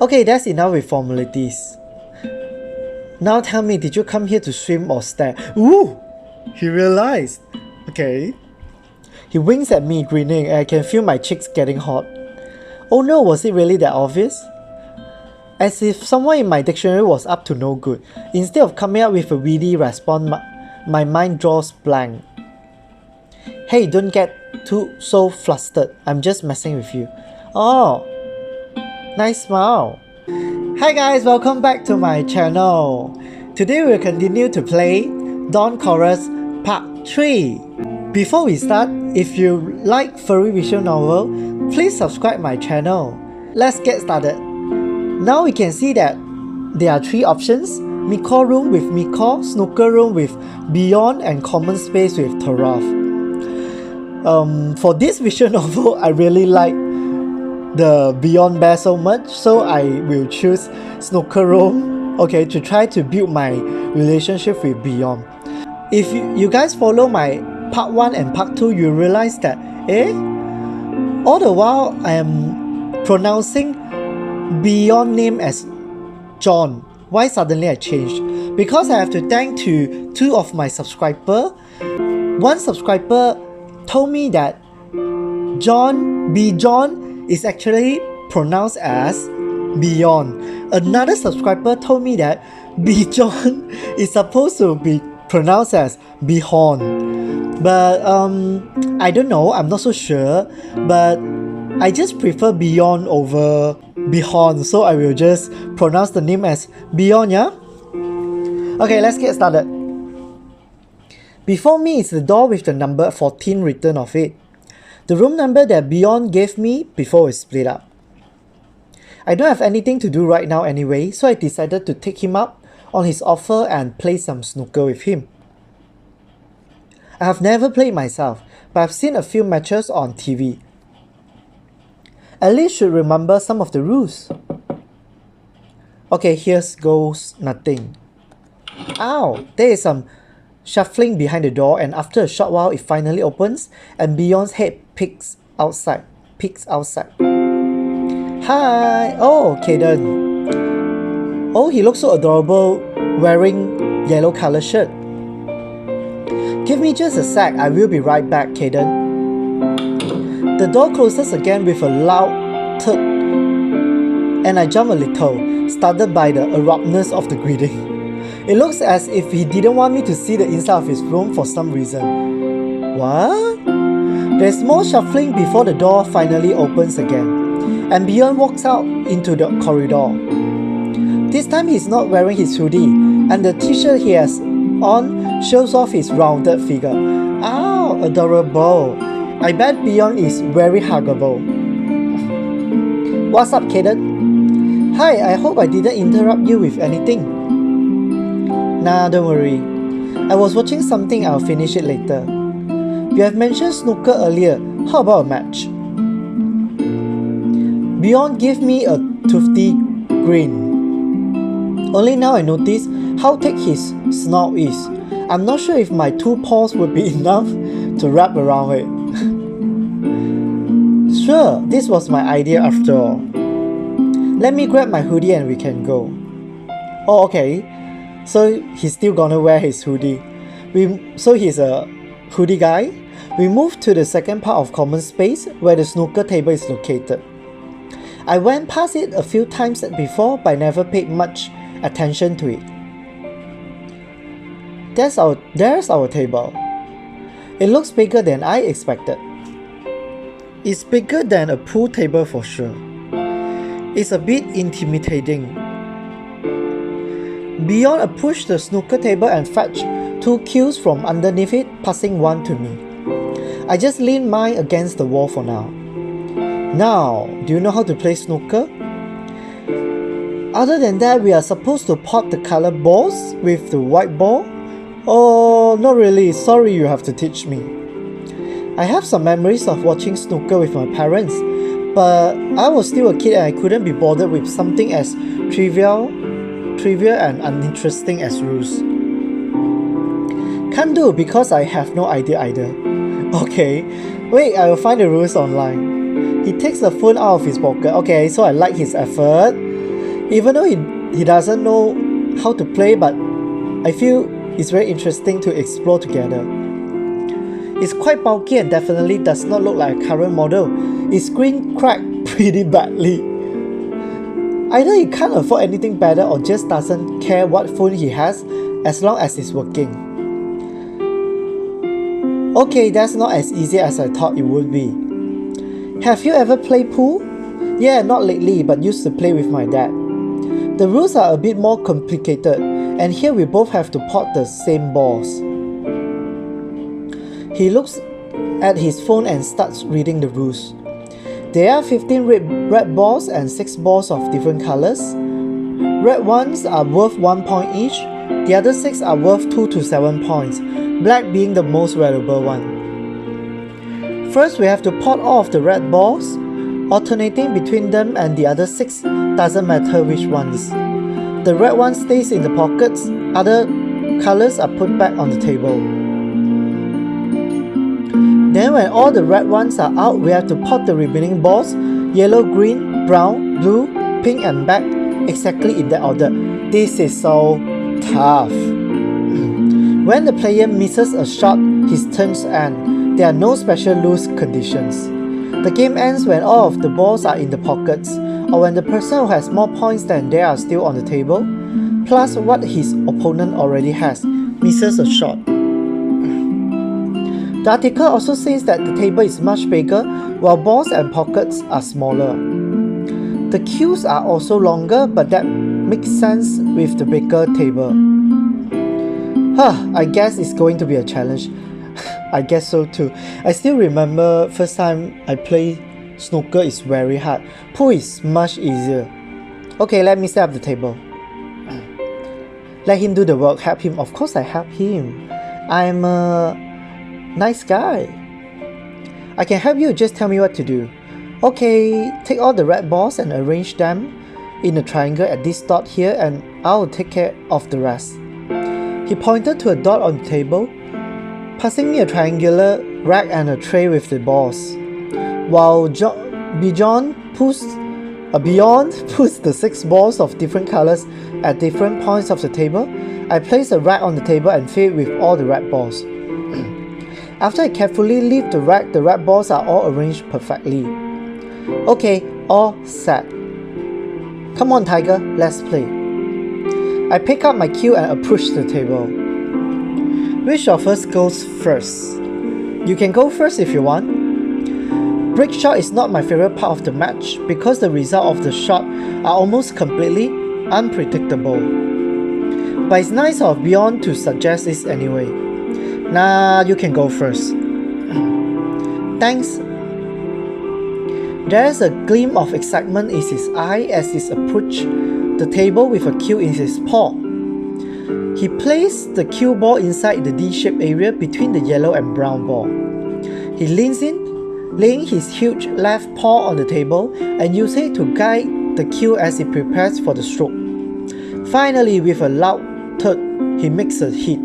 Okay, that's enough with formalities. Now tell me, did you come here to swim or stare? Ooh! He realized. Okay. He winks at me, grinning, and I can feel my cheeks getting hot. Oh no, was it really that obvious? As if someone in my dictionary was up to no good. Instead of coming up with a witty response, my mind draws blank. Hey, don't get so flustered. I'm just messing with you. Oh, nice smile. Hi guys, welcome back to my channel. Today we'll continue to play Dawn Chorus Part 3. Before we start, if you like furry visual novel, please subscribe my channel. Let's get started. Now we can see that there are 3 options: Miko room with Miko, snooker room with Beyond, and common space with Taraf. For this visual novel, I really like the Beyond bear so much, so I will choose snooker room, okay, to try to build my relationship with Beyond. If you guys follow my part 1 and part 2, you realize that all the while I am pronouncing Beyond name as John. Why suddenly I changed? Because I have to thank to 2 of my subscribers. One subscriber told me that John is actually pronounced as Beyond. Another subscriber told me that John is supposed to be pronounced as Beyond. But I don't know, I'm not so sure. But I just prefer Beyond over Beyond, so I will just pronounce the name as Beyond, yeah? Okay, let's get started. Before me is the door with the number 14 written off it. The room number that Beyond gave me before we split up. I don't have anything to do right now anyway, so I decided to take him up on his offer and play some snooker with him. I have never played myself, but I've seen a few matches on TV. At least should remember some of the rules. Okay, here goes nothing. Ow! There is some shuffling behind the door, and after a short while it finally opens and Beyond's head peeks outside. Hi! Oh, Kaden. Oh, he looks so adorable wearing yellow color shirt. Give me just a sec, I will be right back, Kaden. The door closes again with a loud thud, and I jump a little, startled by the abruptness of the greeting. It looks as if he didn't want me to see the inside of his room for some reason. What? There's more shuffling before the door finally opens again, and Beyond walks out into the corridor. This time he's not wearing his hoodie, and the t-shirt he has on shows off his rounded figure. Ow, adorable. I bet Beyond is very huggable. What's up, Kaden? Hi, I hope I didn't interrupt you with anything. Nah, don't worry. I was watching something, I'll finish it later. You have mentioned snooker earlier. How about a match? Beyond gave me a toothy grin. Only now I notice how thick his snout is. I'm not sure if my 2 paws would be enough to wrap around it. Sure, this was my idea after all. Let me grab my hoodie and we can go. Oh, okay. So he's still gonna wear his hoodie. So he's a hoodie guy. We move to the second part of common space where the snooker table is located. I went past it a few times before but never paid much attention to it. There's our table. It looks bigger than I expected. It's bigger than a pool table for sure. It's a bit intimidating. Beyond approached the snooker table and fetched 2 cues from underneath it, passing one to me. I just leaned mine against the wall for now. Now, do you know how to play snooker? Other than that, we are supposed to pot the colored balls with the white ball? Oh, not really, sorry, you have to teach me. I have some memories of watching snooker with my parents, but I was still a kid and I couldn't be bothered with something as trivial and uninteresting as rules. Can't do because I have no idea either. Okay, wait, I will find the rules online. He takes the phone out of his pocket. Okay, so I like his effort. Even though he doesn't know how to play, but I feel it's very interesting to explore together. It's quite bulky and definitely does not look like a current model. Its screen cracked pretty badly. Either he can't afford anything better or just doesn't care what phone he has as long as it's working. Okay, that's not as easy as I thought it would be. Have you ever played pool? Yeah, not lately, but used to play with my dad. The rules are a bit more complicated, and here we both have to pot the same balls. He looks at his phone and starts reading the rules. There are 15 red balls and 6 balls of different colors. Red ones are worth 1 point each, the other 6 are worth 2 to 7 points, black being the most valuable one. First, we have to pot all of the red balls, alternating between them and the other 6, doesn't matter which ones. The red one stays in the pockets, other colors are put back on the table. Then when all the red ones are out, we have to pot the remaining balls, yellow, green, brown, blue, pink and back, exactly in that order. This is so tough. When the player misses a shot, his turns end. There are no special lose conditions. The game ends when all of the balls are in the pockets, or when the person who has more points than there are still on the table, plus what his opponent already has, misses a shot. The article also says that the table is much bigger, while balls and pockets are smaller. The queues are also longer, but that makes sense with the bigger table. I guess it's going to be a challenge. I guess so too. I still remember first time I played snooker is very hard. Pool is much easier. Okay, let me set up the table. Let him do the work, help him. Of course I help him. I'm a nice guy. I can help you, just tell me what to do. Okay, take all the red balls and arrange them in a triangle at this dot here and I'll take care of the rest. He pointed to a dot on the table, passing me a triangular rack and a tray with the balls. While Beyond puts the 6 balls of different colors at different points of the table, I place a rack on the table and fill it with all the red balls. After I carefully lift the rack, the red balls are all arranged perfectly. Okay, all set. Come on Tiger, let's play. I pick up my cue and approach the table. Which of us goes first? You can go first if you want. Break shot is not my favorite part of the match because the result of the shot are almost completely unpredictable. But it's nice of Beyond to suggest this anyway. Nah, you can go first. Thanks. There is a gleam of excitement in his eye as he approached the table with a cue in his paw. He placed the cue ball inside the D-shaped area between the yellow and brown ball. He leans in, laying his huge left paw on the table and using it to guide the cue as he prepares for the stroke. Finally, with a loud thud, he makes a hit.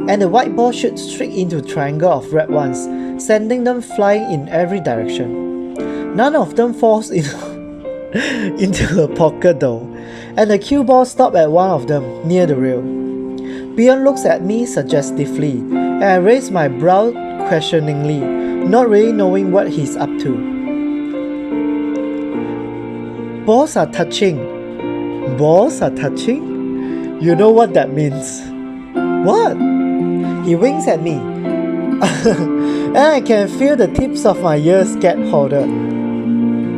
And the white ball shoots straight into a triangle of red ones, sending them flying in every direction. None of them falls into a pocket though, and the cue ball stopped at one of them, near the rail. Beyond looks at me suggestively, and I raise my brow questioningly, not really knowing what he's up to. Balls are touching. Balls are touching? You know what that means. What? He winks at me, and I can feel the tips of my ears get hotter.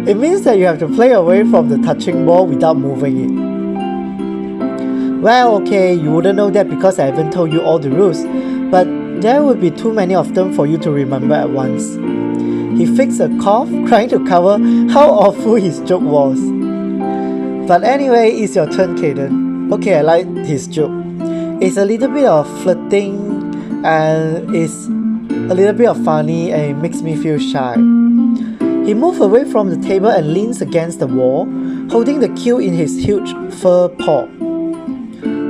It means that you have to play away from the touching ball without moving it. Well, okay, you wouldn't know that because I haven't told you all the rules, but there would be too many of them for you to remember at once. He fixed a cough, trying to cover how awful his joke was. But anyway, it's your turn, Kaden. Okay, I like his joke. It's a little bit of flirting and it's a little bit of funny and it makes me feel shy. He moved away from the table and leans against the wall, holding the cue in his huge fur paw.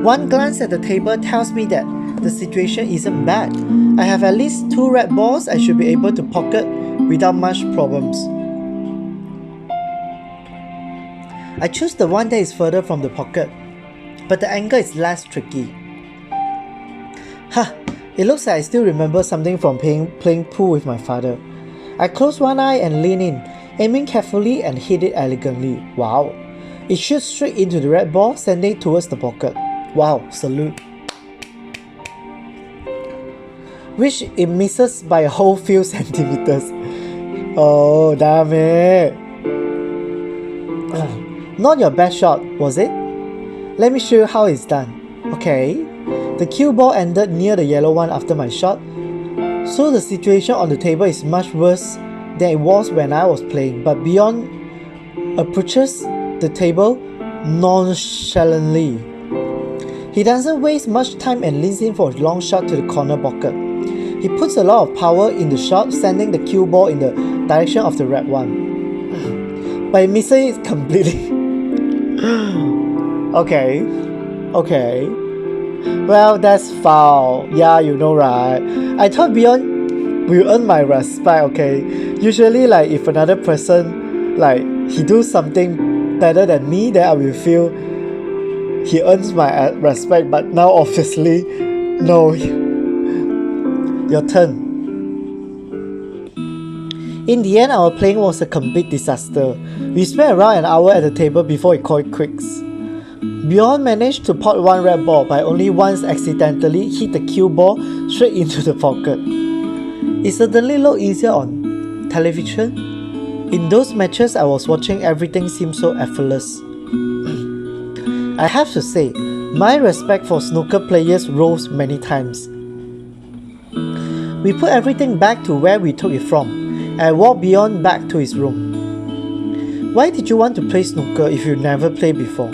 One glance at the table tells me that the situation isn't bad. I have at least 2 red balls I should be able to pocket without much problems. I choose the one that is further from the pocket, but the angle is less tricky. It looks like I still remember something from playing pool with my father. I close one eye and lean in, aiming carefully and hit it elegantly. Wow! It shoots straight into the red ball, sending it towards the pocket. Wow, salute. Which it misses by a whole few centimeters. Oh, damn it. Not your best shot, was it? Let me show you how it's done. Okay. The cue ball ended near the yellow one after my shot, so the situation on the table is much worse than it was when I was playing, but Beyond approaches the table nonchalantly. He doesn't waste much time and leans in for a long shot to the corner pocket. He puts a lot of power in the shot, sending the cue ball in the direction of the red one. But he misses it completely. Okay. Well, that's foul. Yeah, you know, right? I thought Beyond will earn my respect, okay? Usually, like, if another person, like, he do something better than me, then I will feel he earns my respect. But now, obviously, no. Your turn. In the end, our playing was a complete disaster. We spent around an hour at the table before it called quits. Beyond managed to pot one red ball, but only once accidentally hit the cue ball straight into the pocket. It certainly looked easier on television. In those matches I was watching, everything seemed so effortless. I have to say, my respect for snooker players rose many times. We put everything back to where we took it from, and I walked Beyond back to his room. Why did you want to play snooker if you never played before?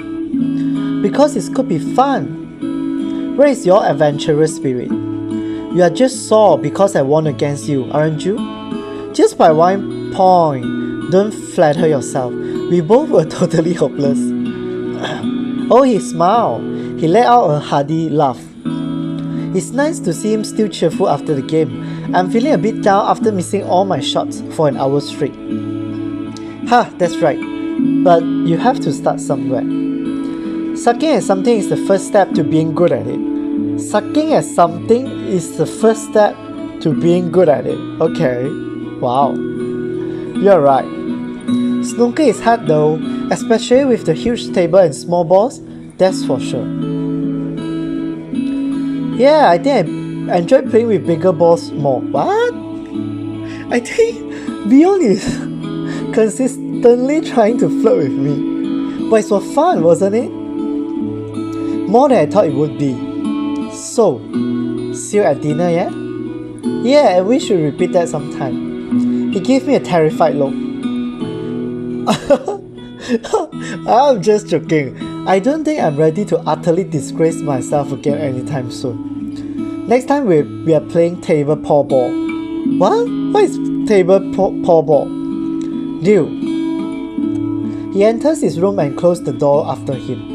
Because it could be fun. Where is your adventurous spirit? You are just sore because I won against you, aren't you? Just by 1 point. Don't flatter yourself. We both were totally hopeless. Oh, he smiled. He let out a hearty laugh. It's nice to see him still cheerful after the game. I'm feeling a bit down after missing all my shots for an hour straight. That's right. But you have to start somewhere. Sucking at something is the first step to being good at it. Sucking at something is the first step to being good at it. Okay. Wow. You're right. Snooker is hard though, especially with the huge table and small balls, that's for sure. Yeah, I think I enjoy playing with bigger balls more. What? I think Beyond is consistently trying to flirt with me. But it was fun, wasn't it? More than I thought it would be. So, see you at dinner, yeah? Yeah, and we should repeat that sometime. He gave me a terrified look. I'm just joking. I don't think I'm ready to utterly disgrace myself again anytime soon. Next time we are playing table paw ball. What? What is table paw ball? Deal. He enters his room and closes the door after him.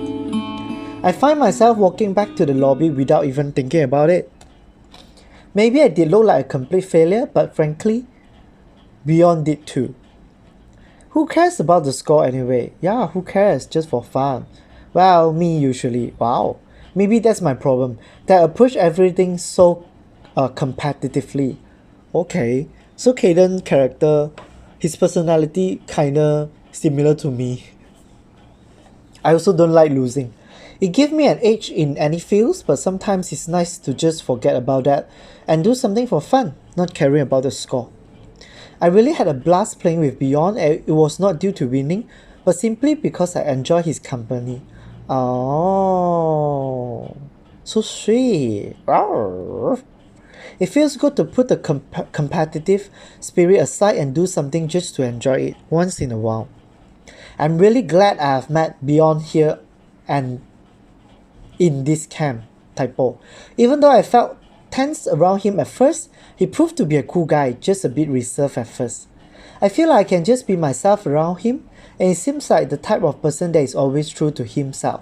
I find myself walking back to the lobby without even thinking about it. Maybe I did look like a complete failure, but frankly, Beyond did too. Who cares about the score anyway? Yeah, who cares? Just for fun. Well, me usually. Wow. Maybe that's my problem, that I approach everything so competitively. Okay, so Caden's character, his personality kinda similar to me. I also don't like losing. It gives me an edge in any fields, but sometimes it's nice to just forget about that and do something for fun, not caring about the score. I really had a blast playing with Beyond, and it was not due to winning, but simply because I enjoy his company. Oh, so sweet. It feels good to put the competitive spirit aside and do something just to enjoy it once in a while. I'm really glad I have met Beyond here and in this camp, typo. Even though I felt tense around him at first, he proved to be a cool guy, just a bit reserved at first. I feel like I can just be myself around him, and he seems like the type of person that is always true to himself.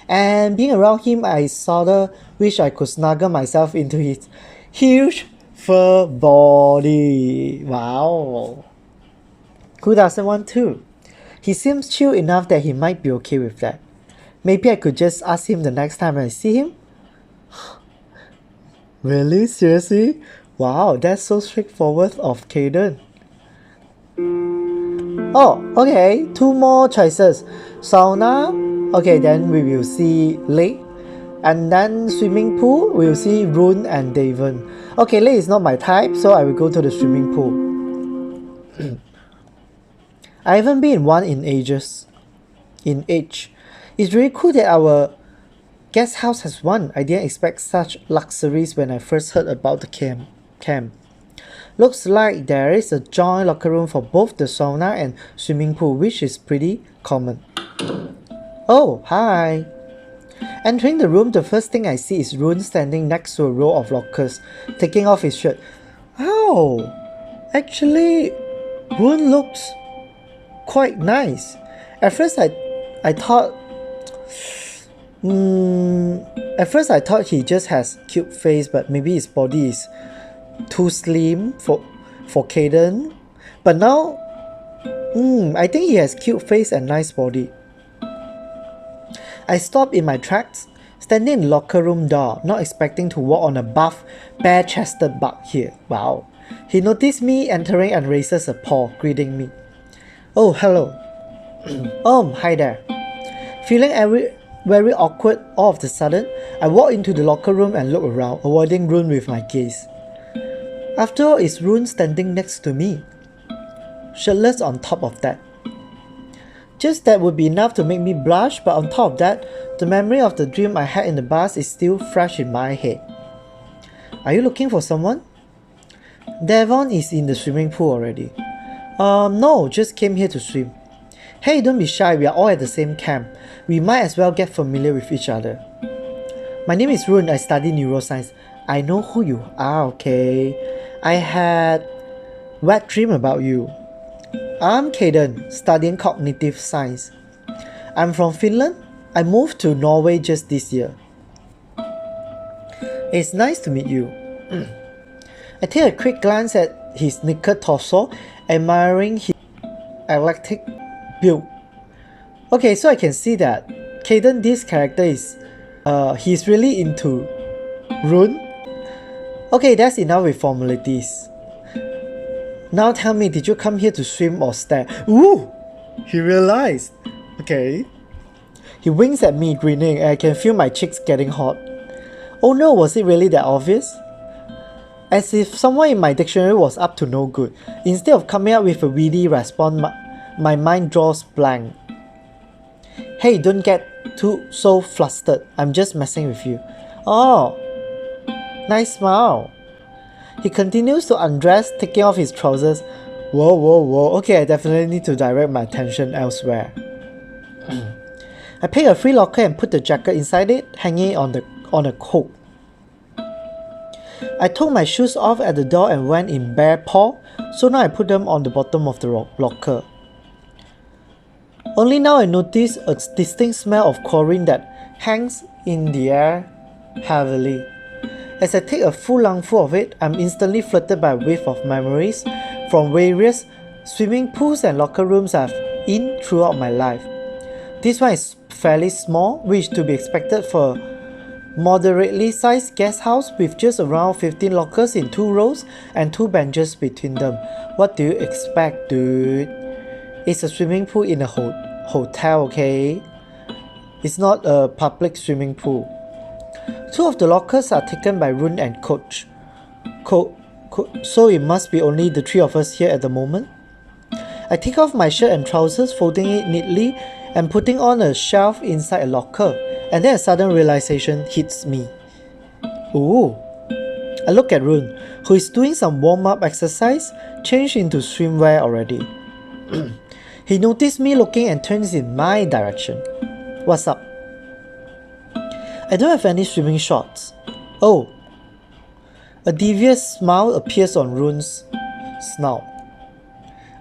And being around him, I sorta wish I could snuggle myself into his huge fur body. Wow. Who doesn't want to? He seems chill enough that he might be okay with that. Maybe I could just ask him the next time I see him? Really? Seriously? Wow, that's so straightforward of Caden. Oh, okay, 2 more choices. Sauna, okay, then we will see lake. And then swimming pool, we will see Roon and Davon. Okay, lake is not my type, so I will go to the swimming pool. I haven't been in one in ages. In age. It's really cool that our guest house has one. I didn't expect such luxuries when I first heard about the camp. Looks like there is a joint locker room for both the sauna and swimming pool, which is pretty common. Oh, hi! Entering the room, the first thing I see is Roon standing next to a row of lockers, taking off his shirt. Oh! Actually, Roon looks quite nice. At first I thought he just has cute face, but maybe his body is too slim for Caden. But now I think he has cute face and nice body. I stopped in my tracks, standing in the locker room door, not expecting to walk on a buff, bare-chested buck here. Wow. He noticed me entering and raises a paw, greeting me. Oh, hello. Hi there. Feeling very awkward all of a sudden, I walked into the locker room and looked around, avoiding Roon with my gaze. After all, it's Roon standing next to me, shirtless on top of that. Just that would be enough to make me blush, but on top of that, the memory of the dream I had in the bus is still fresh in my head. Are you looking for someone? Devon is in the swimming pool already. No, just came here to swim. Hey, don't be shy, we are all at the same camp. We might as well get familiar with each other. My name is Roon, I study neuroscience. I know who you are, okay? I had wet dream about you. I'm Caden, studying cognitive science. I'm from Finland. I moved to Norway just this year. It's nice to meet you. I take a quick glance at his naked torso, admiring his athletic build. Okay, so I can see that Caden, this character is he's really into Roon. Okay, that's enough with formalities. Now tell me, did you come here to swim or stare? Ooh! He realized. Okay. He winks at me, grinning, and I can feel my cheeks getting hot. Oh no, was it really that obvious? As if someone in my dictionary was up to no good. Instead of coming up with a witty response, my mind draws blank. Hey, don't get so flustered. I'm just messing with you. Oh, nice smile. He continues to undress, taking off his trousers. Whoa. Okay, I definitely need to direct my attention elsewhere. I pick a free locker and put the jacket inside it, hanging on a hook. I took my shoes off at the door and went in bare paw, so now I put them on the bottom of the locker. Only now I notice a distinct smell of chlorine that hangs in the air heavily. As I take a full lungful of it, I'm instantly flooded by a wave of memories from various swimming pools and locker rooms I've been throughout my life. This one is fairly small, which to be expected for a moderately sized guest house with just around 15 lockers in 2 rows and 2 benches between them. What do you expect, dude? It's a swimming pool in a hotel, okay? It's not a public swimming pool. 2 of the lockers are taken by Roon and Coach. So it must be only the 3 of us here at the moment. I take off my shirt and trousers, folding it neatly and putting on a shelf inside a locker, and then a sudden realization hits me. Ooh. I look at Roon, who is doing some warm-up exercise, changed into swimwear already. He noticed me looking and turns in my direction. What's up? I don't have any swimming shorts. Oh. A devious smile appears on Roon's snout.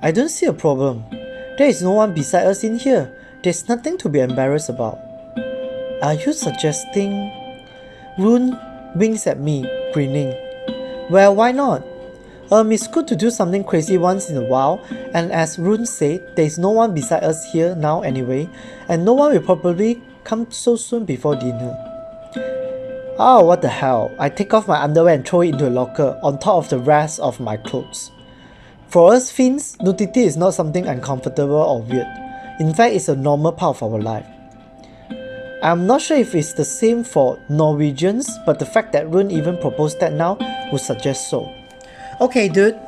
I don't see a problem. There is no one beside us in here. There's nothing to be embarrassed about. Are you suggesting? Roon winks at me, grinning. Well, why not? It's good to do something crazy once in a while, and as Roon said, there's no one beside us here now anyway, and no one will probably come so soon before dinner. Oh, what the hell. I take off my underwear and throw it into a locker on top of the rest of my clothes. For us Finns, nudity is not something uncomfortable or weird. In fact, it's a normal part of our life. I'm not sure if it's the same for Norwegians, but the fact that Roon even proposed that now would suggest so. Okay, dude.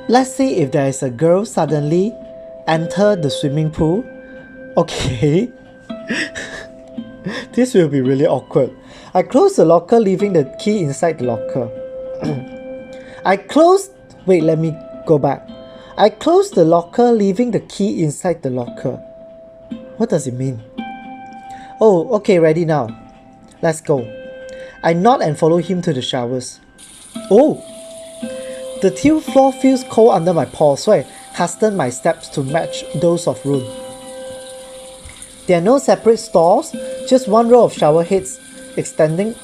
Let's see if there is a girl suddenly enter the swimming pool. Okay. This will be really awkward. I close the locker, leaving the key inside the locker. Wait, let me go back. I closed the locker, leaving the key inside the locker. What does it mean? Oh, okay, ready now. Let's go. I nod and follow him to the showers. Oh! The tile floor feels cold under my paws, so I hasten my steps to match those of Roon. There are no separate stalls, just one row of shower heads extending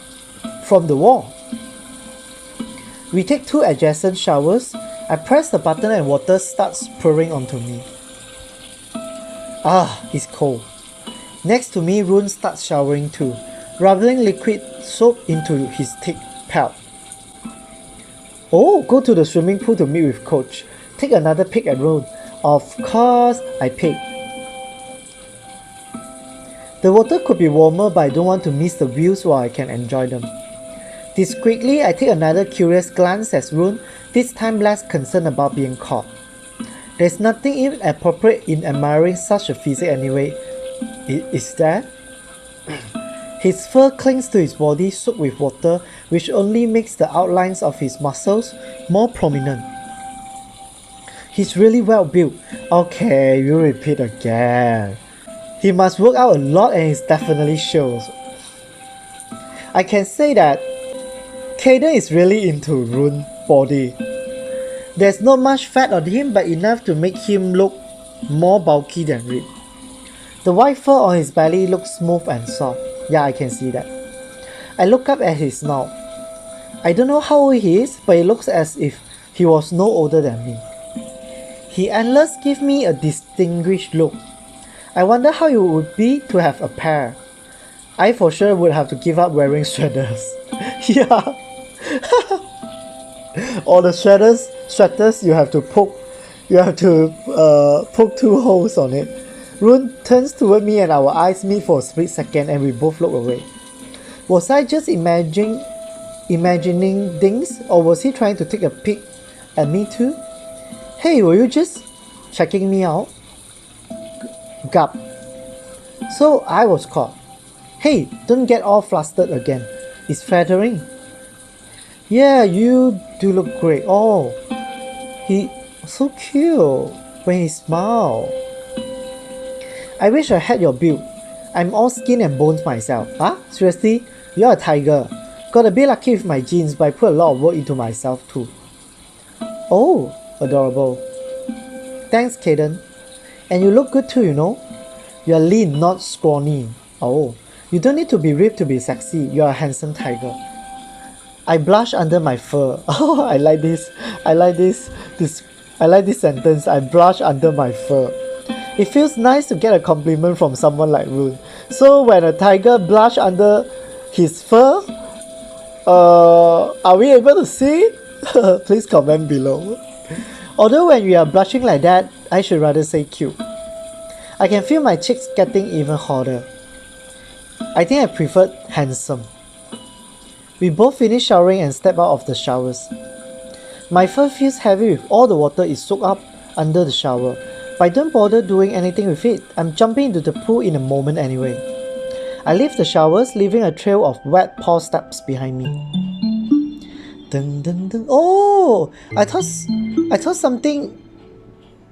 from the wall. We take 2 adjacent showers. I press the button and water starts pouring onto me. Ah, it's cold. Next to me, Roon starts showering too, rubbing liquid soap into his thick pelt. Oh, go to the swimming pool to meet with Coach. Take another peek at Roon. Of course, I peek. The water could be warmer, but I don't want to miss the views while I can enjoy them. Discreetly, I take another curious glance at Roon, this time less concerned about being caught. There's nothing inappropriate in admiring such a physique anyway, is there? His fur clings to his body soaked with water, which only makes the outlines of his muscles more prominent. He's really well built. Okay, you repeat again. He must work out a lot and it definitely shows. I can say that Caden is really into Roon's body. There's not much fat on him, but enough to make him look more bulky than ripped. The white fur on his belly looks smooth and soft. Yeah, I can see that. I look up at his snout. I don't know how old he is, but it looks as if he was no older than me. His antlers give me a distinguished look. I wonder how it would be to have a pair. I for sure would have to give up wearing sweaters. Yeah. Or the sweaters you have to poke 2 holes on it. Roon turns toward me and our eyes meet for a split second and we both look away. Was I just imagining things, or was he trying to take a peek at me too? Hey, were you just checking me out? Gup. So I was caught. Hey, don't get all flustered again. It's flattering. Yeah, you do look great. Oh, he's so cute when he smiles. I wish I had your build. I'm all skin and bones myself. Huh? Seriously? You're a tiger. Got a bit lucky with my genes, but I put a lot of work into myself too. Oh, adorable. Thanks, Caden. And you look good too, you know. You're lean, not scrawny. Oh, you don't need to be ripped to be sexy. You're a handsome tiger. I blush under my fur. Oh, I like this sentence. I blush under my fur. It feels nice to get a compliment from someone like Roon. So when a tiger blush under his fur, are we able to see it? Please comment below. Although when we are blushing like that, I should rather say cute. I can feel my cheeks getting even hotter. I think I preferred handsome. We both finish showering and step out of the showers. My fur feels heavy with all the water is soaked up under the shower, but I don't bother doing anything with it. I'm jumping into the pool in a moment anyway. I leave the showers, leaving a trail of wet paw steps behind me. Dun, dun, dun. Oh, I thought something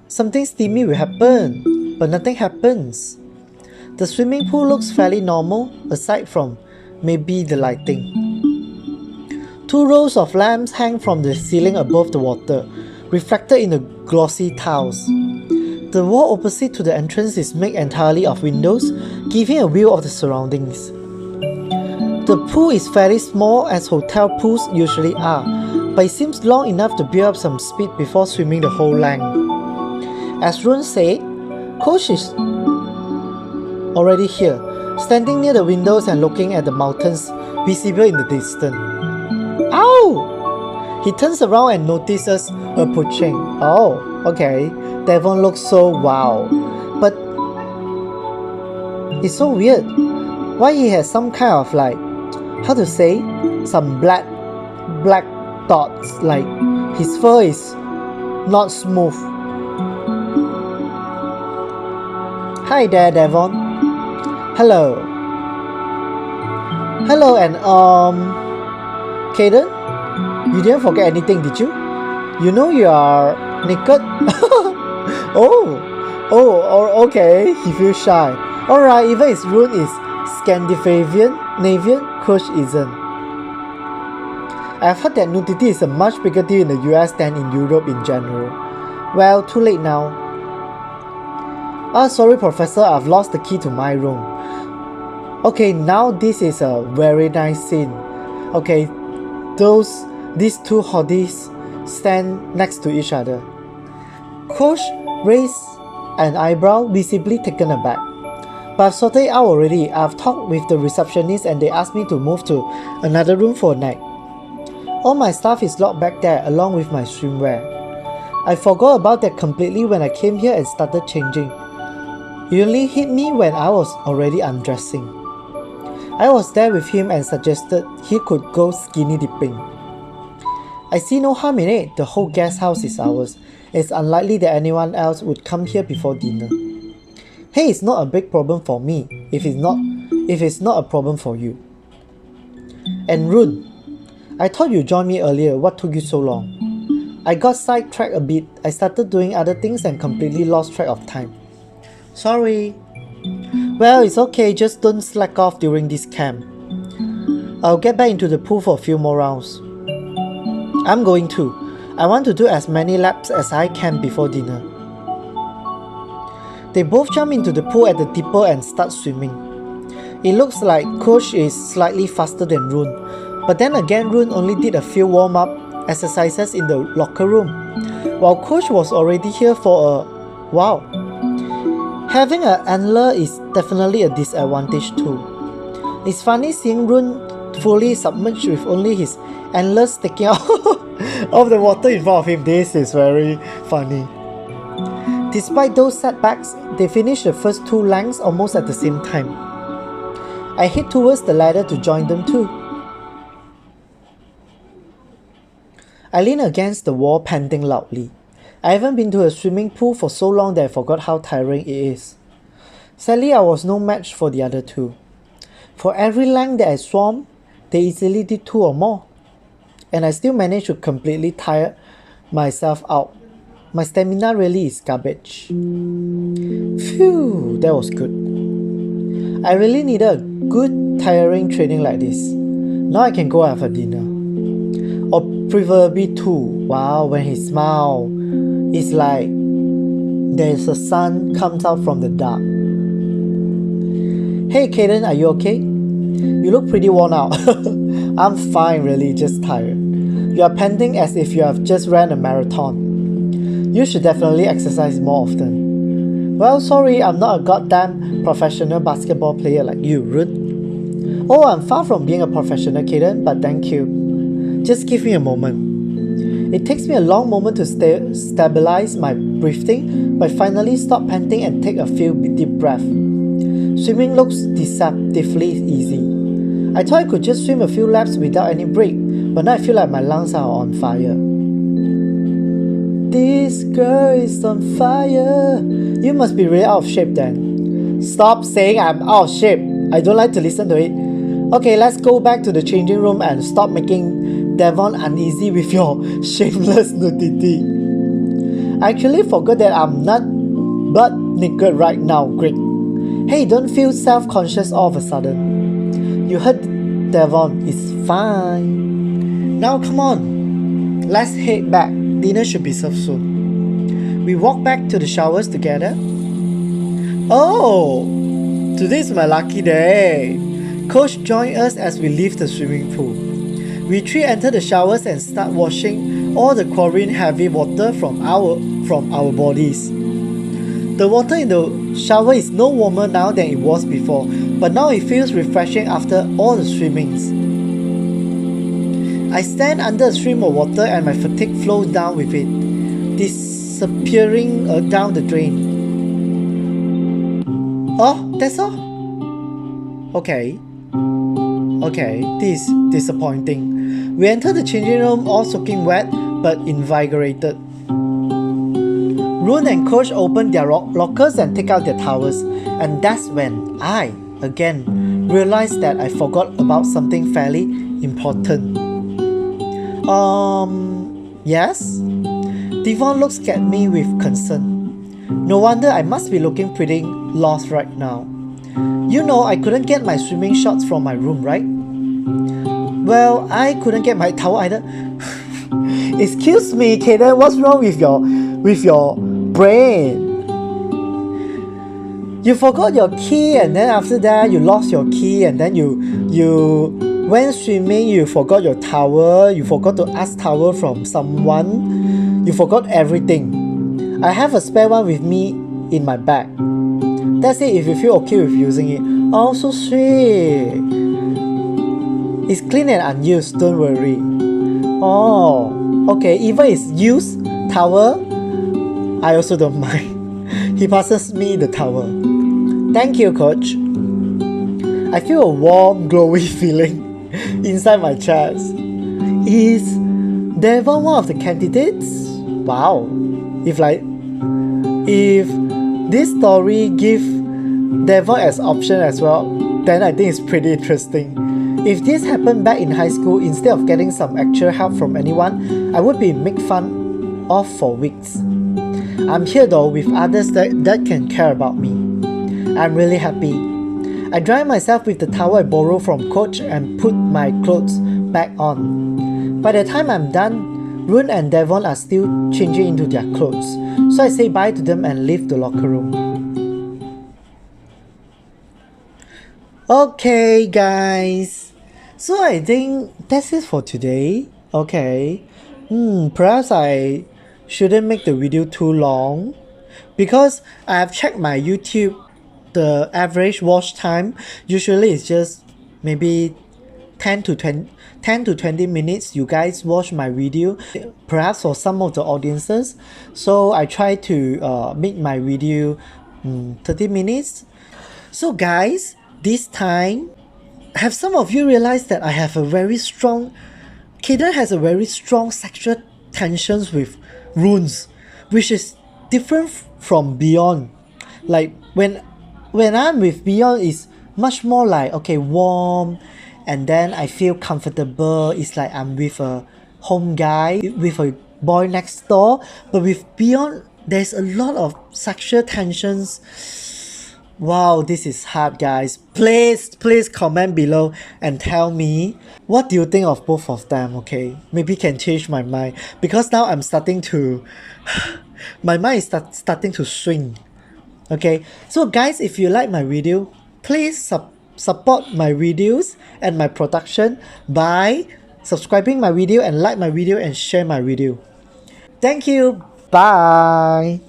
steamy will happen, but nothing happens. The swimming pool looks fairly normal, aside from maybe the lighting. 2 rows of lamps hang from the ceiling above the water, reflected in the glossy tiles. The wall opposite to the entrance is made entirely of windows, giving a view of the surroundings. The pool is fairly small as hotel pools usually are, but it seems long enough to build up some speed before swimming the whole length. As Roon said, Coach is already here, standing near the windows and looking at the mountains visible in the distance. Ow! He turns around and notices approaching. Oh, okay. Devon looks so wow. But it's so weird. Why he has some kind of like, how to say, some black dots, like his fur is not smooth. Hi there, Devon. Hello. Hello, and Kaden, you didn't forget anything, did you? You know you are naked? Oh, okay. He feels shy. Alright, even his Roon is Scandinavian, Coach isn't. I've heard that nudity is a much bigger deal in the US than in Europe in general. Well, too late now. Sorry Professor, I've lost the key to my room. Okay, now this is a very nice scene. Okay, these two hotties stand next to each other. Coach raised an eyebrow, visibly taken aback. But I've sorted it out already. I've talked with the receptionist and they asked me to move to another room for a night. All my stuff is locked back there along with my swimwear. I forgot about that completely when I came here and started changing. It only hit me when I was already undressing. I was there with him and suggested he could go skinny dipping. I see no harm in it. The whole guest house is ours. It's unlikely that anyone else would come here before dinner. Hey, it's not a big problem for me if it's not a problem for you. And Roon, I thought you joined me earlier. What took you so long? I got sidetracked a bit. I started doing other things and completely lost track of time. Sorry. Well, it's okay. Just don't slack off during this camp. I'll get back into the pool for a few more rounds. I'm going to. I want to do as many laps as I can before dinner. They both jump into the pool at the dipper and start swimming. It looks like Coach is slightly faster than Roon, but then again Roon only did a few warm-up exercises in the locker room, while Coach was already here for a while. Having an antler is definitely a disadvantage too. It's funny seeing Roon fully submerged with only his antlers sticking out of the water in front of him. This is very funny. Despite those setbacks, they finished the first two lengths almost at the same time. I head towards the ladder to join them too. I lean against the wall, panting loudly. I haven't been to a swimming pool for so long that I forgot how tiring it is. Sadly, I was no match for the other two. For every length that I swam, they easily did 2 or more. And I still managed to completely tire myself out. My stamina really is garbage. Phew, that was good. I really needed a good tiring training like this. Now I can go have a dinner. Or preferably 2. Wow, when he smiles, it's like there's a sun comes out from the dark. Hey Kaden, are you okay? You look pretty worn out. I'm fine really, just tired. You are panting as if you have just ran a marathon. You should definitely exercise more often. Well, sorry, I'm not a goddamn professional basketball player like you, Roon. Oh, I'm far from being a professional, Kaden, but thank you. Just give me a moment. It takes me a long moment to stabilize my breathing, but finally stop panting and take a few deep breaths. Swimming looks deceptively easy. I thought I could just swim a few laps without any break, but now I feel like my lungs are on fire. This girl is on fire. You must be really out of shape then. Stop saying I'm out of shape. I don't like to listen to it. Okay, let's go back to the changing room and stop making Devon uneasy with your shameless nudity. I actually forgot that I'm not butt naked right now, Greg. Hey, don't feel self-conscious all of a sudden. You heard Devon, it's fine. Now come on, let's head back. Dinner should be served soon. We walk back to the showers together. Oh, today's my lucky day. Coach joined us as we leave the swimming pool. We three enter the showers and start washing all the chlorine heavy water from our bodies. The water in the shower is no warmer now than it was before, but now it feels refreshing after all the swimmings. I stand under a stream of water and my fatigue flows down with it, disappearing down the drain. Oh, that's all? Okay, this is disappointing. We enter the changing room all soaking wet but invigorated. Roon and Coach open their lockers and take out their towels, and that's when I, again, realized that I forgot about something fairly important. Yes? Devon looks at me with concern. No wonder I must be looking pretty lost right now. You know I couldn't get my swimming shorts from my room, right? Well, I couldn't get my towel either. Excuse me, Kaden, what's wrong with your brain? You forgot your key and then after that you lost your key and then you went swimming, you forgot your towel, you forgot to ask towel from someone, you forgot everything. I have a spare one with me in my bag. That's it if you feel okay with using it. Oh, so sweet. It's clean and unused, don't worry. Oh, okay, even it's used towel, I also don't mind. He passes me the towel. Thank you, Coach. I feel a warm, glowy feeling inside my chest. Is Devon one of the candidates? Wow. If this story give Devon as option as well, then I think it's pretty interesting. If this happened back in high school, instead of getting some actual help from anyone, I would be made fun of for weeks. I'm here though with others that can care about me. I'm really happy. I dry myself with the towel I borrowed from Coach and put my clothes back on. By the time I'm done, Roon and Devon are still changing into their clothes, so I say bye to them and leave the locker room. Okay guys, so I think that's it for today. Okay, perhaps I shouldn't make the video too long because I have checked my YouTube. The average watch time usually is just maybe 10 to 20 minutes you guys watch my video, perhaps for some of the audiences. So I try to make my video 30 minutes. So guys, this time, have some of you realized that I have a very strong, Kaden has a very strong sexual tensions with Roons, which is different from Beyond. Like when I'm with Beyond, it's much more like, okay, warm, and then I feel comfortable. It's like I'm with a home guy, with a boy next door. But with Beyond, there's a lot of sexual tensions. Wow, this is hard, guys. Please comment below and tell me what do you think of both of them, okay? Maybe can change my mind, because now I'm starting to my mind is starting to swing. Okay, so guys, if you like my video, please support my videos and my production by subscribing my video and like my video and share my video. Thank you. Bye.